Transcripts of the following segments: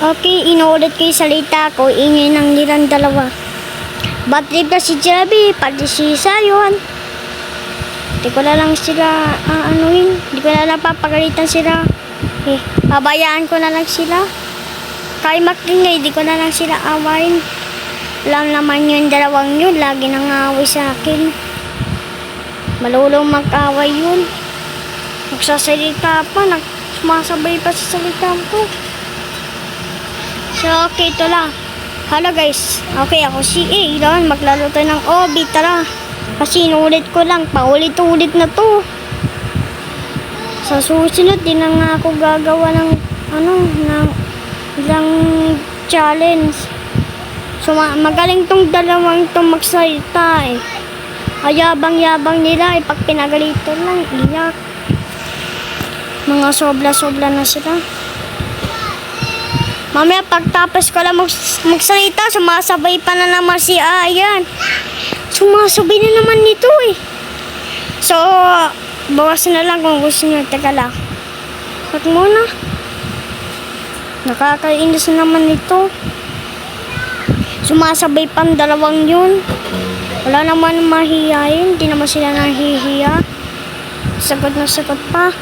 Okay, inuulit ko yung salita ko. Ingay ng nilang dalawa. Bad trip na si Javi, pati si Sayon. Di ko na lang sila anuhin. Di ko na lang papagalitan sila. Pabayaan ko na lang sila. Kay makingay, di ko na lang sila awayin. Lang naman yung dalawang yun, lagi nang away sa akin. Malulong mag-away yun. Magsasalita pa, sumasabay pa sa salita ko. So, okay, ito lang. Hello guys, okay, ako si A. Maglaro tayo ng OB, tara. Kasi inulit ko lang, paulit-ulit na to. Sa susunod, din na nga ako gagawa ng ng challenge. So, magaling tong dalawang tong magsalita eh. Ayabang-yabang nila eh. Pag pinagalitan lang, iyak. Mga sobla-sobla na sila. Mamaya pagtapos ko lang magsalita, sumasabay pa na naman si Ayan. Sumasabay na naman nito eh. So, bawas na lang kung gusto nyo. Teka lang. Wag muna. Nakakainis na naman ito. Sumasabay pa ang dalawang yun. Wala naman mahihayin. Hindi naman sila nahihiya. Sagot na sagot pa.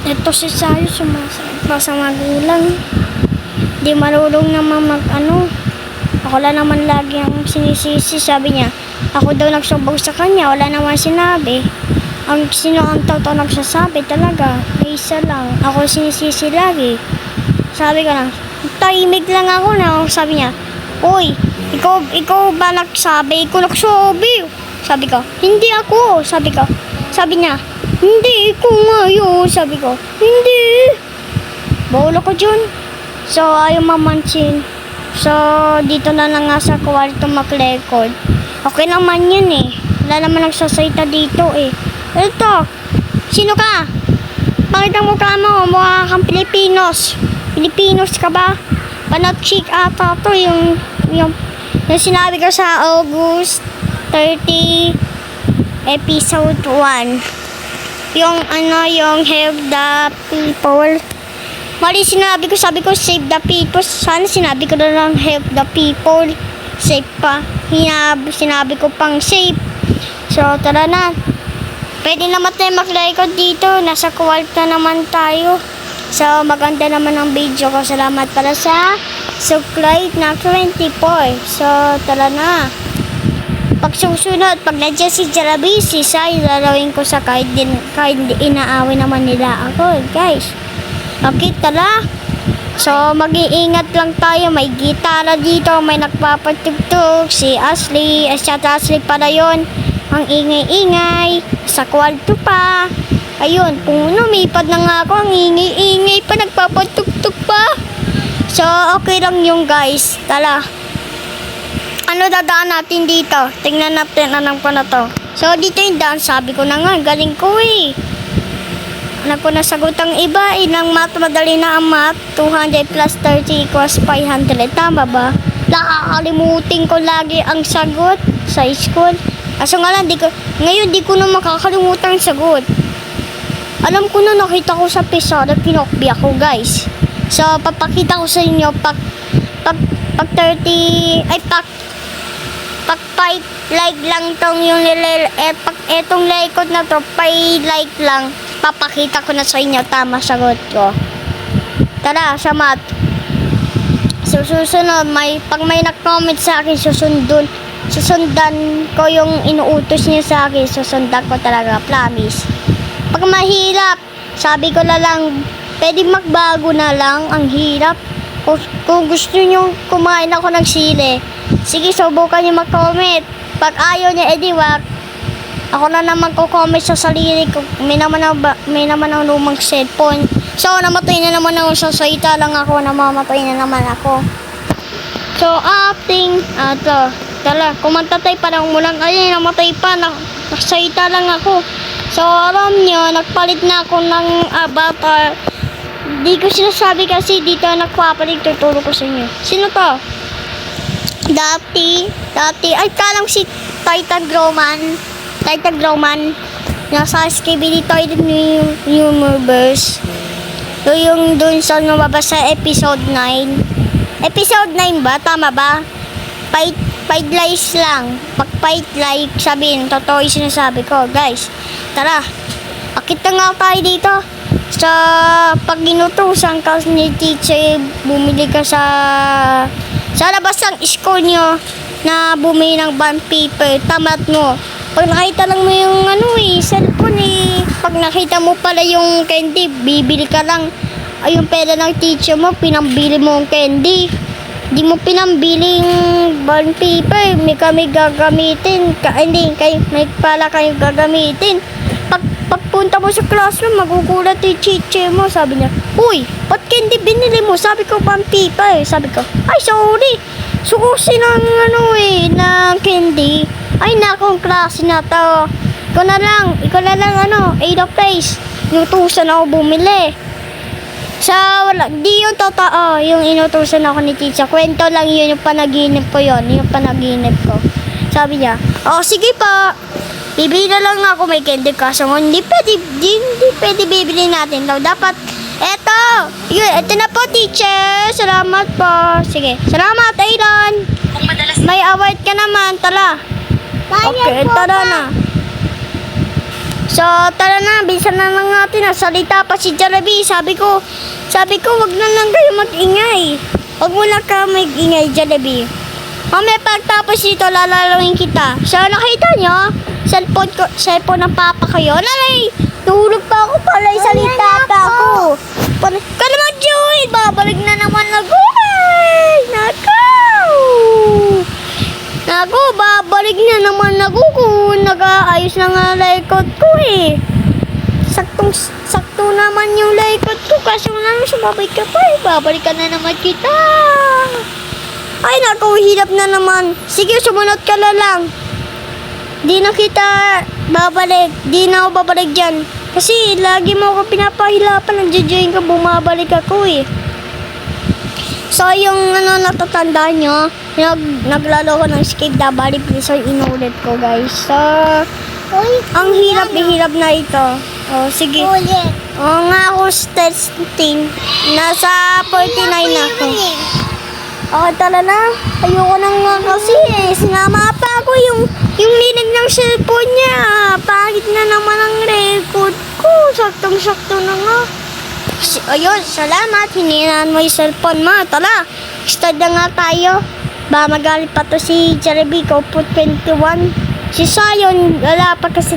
Ito si Sayo sumasabay pa sa magulang. Hindi marunong naman Ako lang naman lagi ang sinisisi. Sabi niya, ako daw nagsumbong sa kanya. Wala naman sinabi. Sino ang totoo nagsasabi talaga? May isa lang. Ako sinisisi lagi. Sabi ko lang, tahimik lang ako na. Sabi niya, uy, ikaw ba nagsabi? Ikaw nagsabi. Sabi ko, hindi ako. Sabi niya, hindi, ikaw nga yun. Sabi ko, hindi. Bawala ko dyan. So, ayaw mamansin. So, dito na lang nga sa kwarto mag-record. Okay naman yan eh. Wala naman nagsasalita dito eh. Ito, sino ka? Bakit ang mukha mo? Mukha kang Pilipinos. Pilipinos ka ba? Panot-chick ata to yung sinabi ko sa August 30 episode 1. Yung help the people. Mali sinabi ko, save the people. Sana sinabi ko na lang help the people. Save pa. Sinabi ko pang save. So, tara na. Pwede naman tayo mag-record dito. Nasa kwarto naman tayo. So, maganda naman ang video ko. Salamat pala sa subscribe na 24. So, tara na. Pag susunod, pag nandiyan si Jarabi, si Sai, lalawin ko sa kahit inaaway naman nila ako, guys. Okay, tara. So, mag-iingat lang tayo. May gitara dito, may nagpapatugtog. Si Ashley, Ashley pala yun. Ang ingay-ingay. Sa kwarto pa. Ayun, kung lumipad na nga ako, ang ingay-ingay pa, nagpapatugtog pa. So, okay lang yung guys. Tala. Ano dadaan natin dito? Tingnan natin anong pa na to. So, dito yung daan. Sabi ko na nga, galing ko eh. Alam ko na sagot ang iba. Inang math, madali na ang math. 200 plus 30 equals 500. Tama ba? Nakakalimutin ko lagi ang sagot sa school. Aso nga lang, ngayon di ko na makakalimutan ang sagot. Alam ko na, nakita ko sa Pisara, pinokbi ako guys. So, papakita ko sa inyo pag 30, ay pag 5 like lang tong yung etong likod na to, 5 like lang. Papakita ko na sa inyo tama sagot ko. Tara, sa math. So, susunod, pag may nag-comment sa akin, susundan ko yung inuutos niya sa akin. Susundan ko talaga, promise. Pag mahirap, sabi ko na lang, pwede magbago na lang ang hirap. Kung gusto nyo kumain ako ng sili, sige, subukan nyo mag-comment. Pag ayaw niya, edi wag. Ako na naman ko-comment sa sarili ko. May naman ang lumang cellphone. So, namatay na naman ako. Sa salita lang ako. Namamatay na naman ako. So, acting. Tala, kumanta tayo parang mulang. Ay, namatay pa. Nakasalita lang ako. So, alam nyo, nagpalit na ako ng avatar. Di ko sinasabi kasi dito nagpapalit. Tuturo ko sa inyo. Sino to? Dati. Ay, kalang si Titan Roman. Nasa SKBD Toy Universe. Yung dun sa lumabas sa episode 9. Episode 9 ba? Tama ba? Fight lies lang. Pag fight like, sabihin, totoo yung sinasabi ko. Guys, tara. Akit na nga tayo dito. Sa pag inutusan ka ni teacher, bumili ka sa labas ng school nyo na bumili ng bond paper, tamat mo. Pag nakita lang mo yung cellphone pag nakita mo pala yung candy, bibili ka lang. Ay, yung pera ng teacher mo, pinambili mo yung candy. Di mo pinambiling bond paper, may kami gagamitin. May pala kayo gagamitin. Pagpunta mo sa classroom, magugulat yung teacher mo. Sabi niya, uy, ba't candy binili mo? Sabi ko, bond paper. Sabi ko, ay, sorry. Sukusin ng ng candy. Ay, nakong klase na to. Ikaw na lang, A place. Inutusan ako bumili. Di yung totoo, yung inutusan ako ni teacher. Kwento lang yun, yung panaginip ko yun. Yung panaginip ko. Sabi niya, sige pa. Bibili na lang ako may candy kaso hindi pwede bibili natin daw. Dapat, eto na po teacher. Salamat po. Sige, salamat Aaron. May award ka naman, tala. Okay, tara na. So, tara na, bilisan na lang natin. Salita pa si Jollibee. Sabi ko, wag na lang kayo mag-ingay. Wag mo lang ka mag-ingay, Jollibee. Mamaya pagtapos dito, lalalawin kita. So, nakita nyo? Cellphone ng papa ko yun. Alay, tulog pa ako pala. Salita pa ako. Ka naman, Joey. Babalik na naman ako. Naku, babalik na naman ako kung nag-aayos na nga laikot ko Sakto naman yung laikot ko. Kaso lang, sumabay ka pa babalik ka na naman kita. Ay, naku, hirap na naman. Sige, sumunod ka na lang. Di na kita babalik. Di na ako babalik dyan. Kasi lagi mo ako pinapahilapan. Nandiyan ka, bumabalik ako So, yung natatandaan nyo, naglalo ko ng skip na bali so inulit ko guys. So, ang hirap na ito. Sige. Nga ako testing. Nasa 49 na ako. Tala na. Ayoko na nga kasi sinama pa ako yung linig ng cellphone niya. Pangit na naman ang record ko. Saktong-sakto na nga. Ayun, salamat. Hininaan mo yung cellphone mo. Tala, start na nga tayo. Ba magalit pa to si Jollibee ko po 21. Si Sayon, wala pa kasi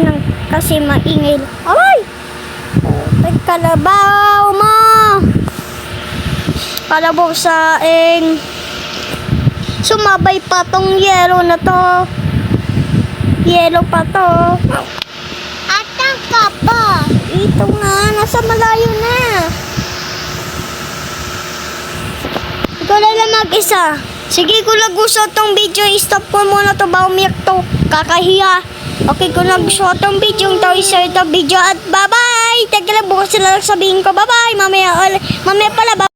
maingay. Ay! Kalabaw mo! Kalabaw saing. Sumabay pa tong yellow na to. Yellow pa to. Atang ka pa. Ito nga, nasa malayo na. Ikaw na lang mag-isa. Sige, kung nagusto tong video, stop ko muna to ba umiyak to. Kakahiya. Okay, kung nagusto tong video, i-share tong video at bye-bye. Teka lang, bukas sila lang sabihin ko bye-bye. Mamaya pala, bye.